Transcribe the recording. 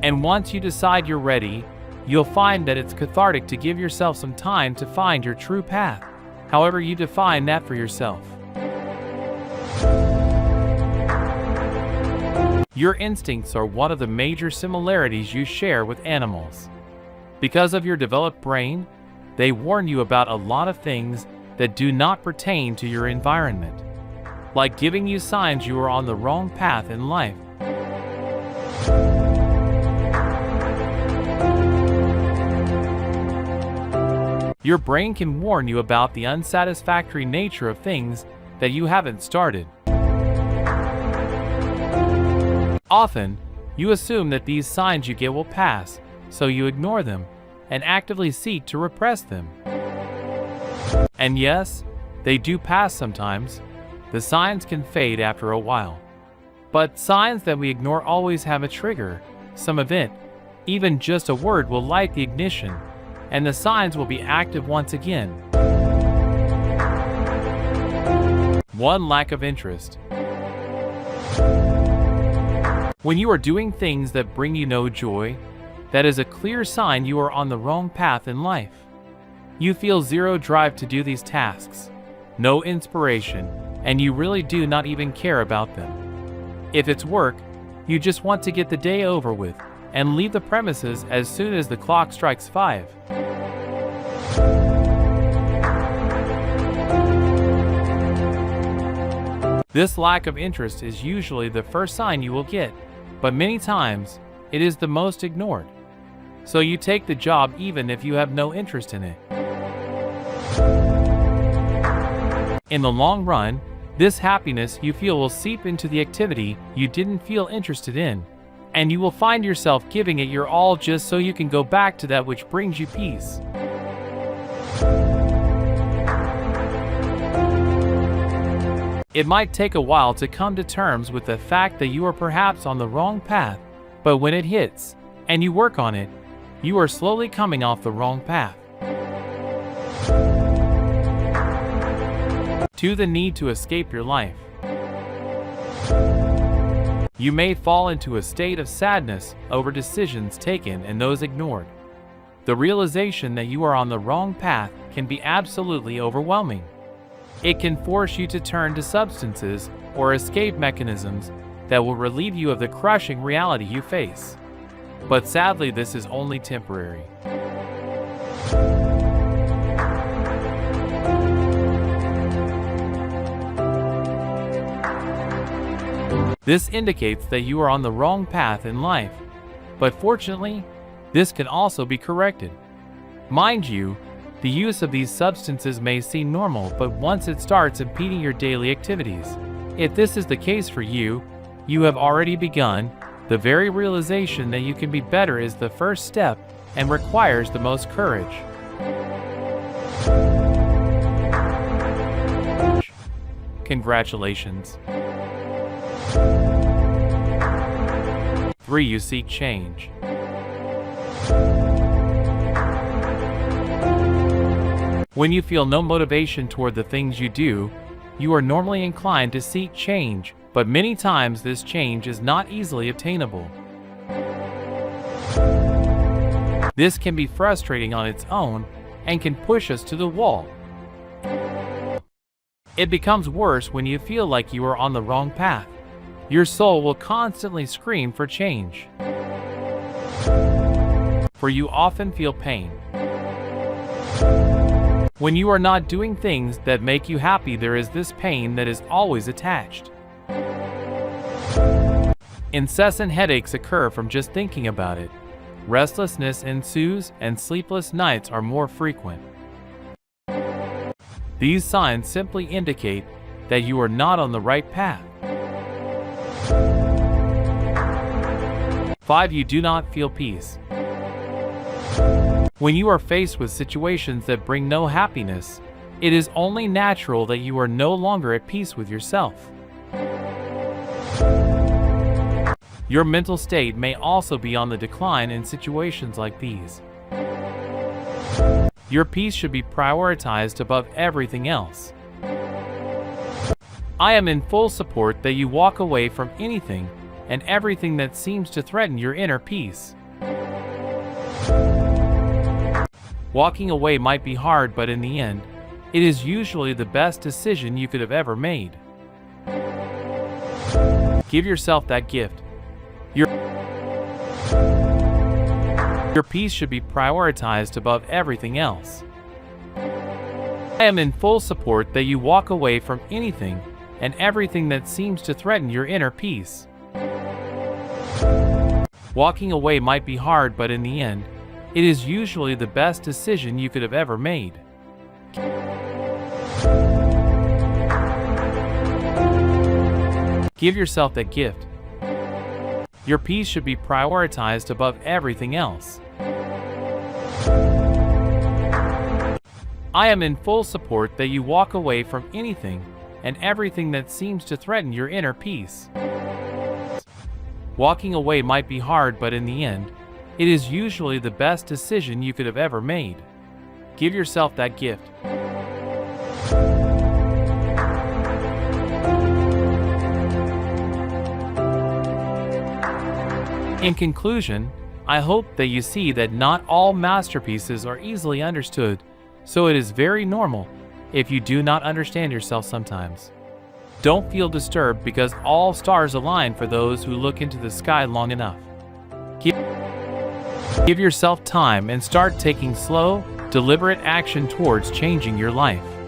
And once you decide you're ready, you'll find that it's cathartic to give yourself some time to find your true path, however you define that for yourself. Your instincts are one of the major similarities you share with animals. Because of your developed brain, they warn you about a lot of things that do not pertain to your environment, like giving you signs you are on the wrong path in life. Your brain can warn you about the unsatisfactory nature of things that you haven't started. Often, you assume that these signs you get will pass, so you ignore them and actively seek to repress them. And yes, they do pass sometimes. The signs can fade after a while. But signs that we ignore always have a trigger, some event. Even just a word will light the ignition, and the signs will be active once again. 1. Lack of interest. When you are doing things that bring you no joy, that is a clear sign you are on the wrong path in life. You feel zero drive to do these tasks, no inspiration, and you really do not even care about them. If it's work, you just want to get the day over with and leave the premises as soon as the clock strikes 5. This lack of interest is usually the first sign you will get, but many times it is the most ignored. So you take the job even if you have no interest in it. In the long run, this happiness you feel will seep into the activity you didn't feel interested in, and you will find yourself giving it your all just so you can go back to that which brings you peace. It might take a while to come to terms with the fact that you are perhaps on the wrong path, but when it hits, and you work on it, you are slowly coming off the wrong path. 2. The need to escape your life. You may fall into a state of sadness over decisions taken and those ignored. The realization that you are on the wrong path can be absolutely overwhelming. It can force you to turn to substances or escape mechanisms that will relieve you of the crushing reality you face. But sadly, this is only temporary. This indicates that you are on the wrong path in life, but fortunately, this can also be corrected. Mind you, the use of these substances may seem normal, but once it starts impeding your daily activities, if this is the case for you, you have already begun. The very realization that you can be better is the first step and requires the most courage. Congratulations. 3. You seek change. When you feel no motivation toward the things you do, you are normally inclined to seek change, but many times this change is not easily obtainable. This can be frustrating on its own and can push us to the wall. It becomes worse when you feel like you are on the wrong path. Your soul will constantly scream for change, for you often feel pain. When you are not doing things that make you happy, there is this pain that is always attached. Incessant headaches occur from just thinking about it. Restlessness ensues, and sleepless nights are more frequent. These signs simply indicate that you are not on the right path. 5. You do not feel peace. When you are faced with situations that bring no happiness, it is only natural that you are no longer at peace with yourself. Your mental state may also be on the decline in situations like these. Your peace should be prioritized above everything else. I am in full support that you walk away from anything and everything that seems to threaten your inner peace. Walking away might be hard, but in the end, it is usually the best decision you could have ever made. Give yourself that gift. Your peace should be prioritized above everything else. I am in full support that you walk away from anything and everything that seems to threaten your inner peace. Walking away might be hard, but in the end, it is usually the best decision you could have ever made. Give yourself that gift. Your peace should be prioritized above everything else. I am in full support that you walk away from anything and everything that seems to threaten your inner peace. Walking away might be hard, but in the end, it is usually the best decision you could have ever made. Give yourself that gift. In conclusion, I hope that you see that not all masterpieces are easily understood, so it is very normal if you do not understand yourself sometimes. Don't feel disturbed, because all stars align for those who look into the sky long enough. Give yourself time and start taking slow, deliberate action towards changing your life.